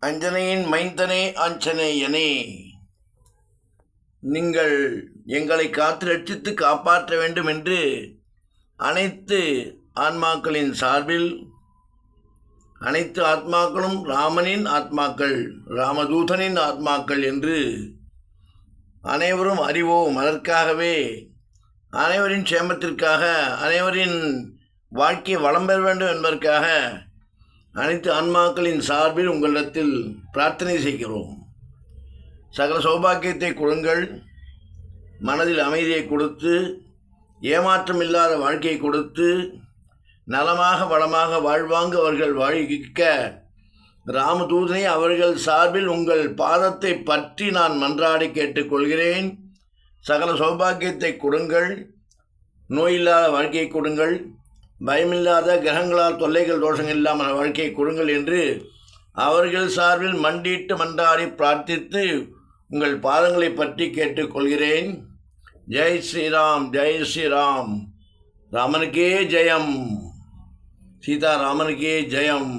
அஞ்சனையின் மைந்தனே ஆஞ்சநேயனே, நீங்கள் எங்களை காத்து ரட்சித்து காப்பாற்ற வேண்டும் என்று அனைத்து ஆன்மாக்களின் சார்பில், அனைத்து ஆத்மாக்களும் ராமனின் ஆத்மாக்கள், ராமதூதனின் ஆத்மாக்கள் என்று அனைவரும் அறிவோம். அதற்காகவே அனைவரின் சேமத்திற்காக, அனைவரின் வாழ்க்கை வளம் பெற வேண்டும் என்பதற்காக அனைத்து ஆன்மாக்களின் சார்பில் உங்களிடத்தில் பிரார்த்தனை செய்கிறோம். சகல சௌபாக்கியத்தை கொடுங்கள், மனதில் அமைதியை கொடுத்து, ஏமாற்றம் இல்லாத வாழ்க்கையை கொடுத்து, நலமாக வளமாக வாழ்வாங்க அவர்கள் வாழ்விக்க ராமதூதனை அவர்கள் சார்பில் உங்கள் பாதத்தை பற்றி நான் மன்றாடி கேட்டுக்கொள்கிறேன். சகல சௌபாக்கியத்தை கொடுங்கள், நோயில்லாத வாழ்க்கையை கொடுங்கள், பயமில்லாத கிரகங்களால் தொல்லைகள் தோஷங்கள் இல்லாமல் வாழ்க்கையை கொடுங்கள் என்று அவர்கள் சார்பில் மண்டிட்டு மன்றாடி பிரார்த்தித்து உங்கள் பாதங்களை பற்றி கேட்டுக்கொள்கிறேன். ஜெய் ஸ்ரீராம், ஜெய் ஸ்ரீராம். ராமனுக்கே ஜெயம், சீதாராமனுக்கே ஜெயம்.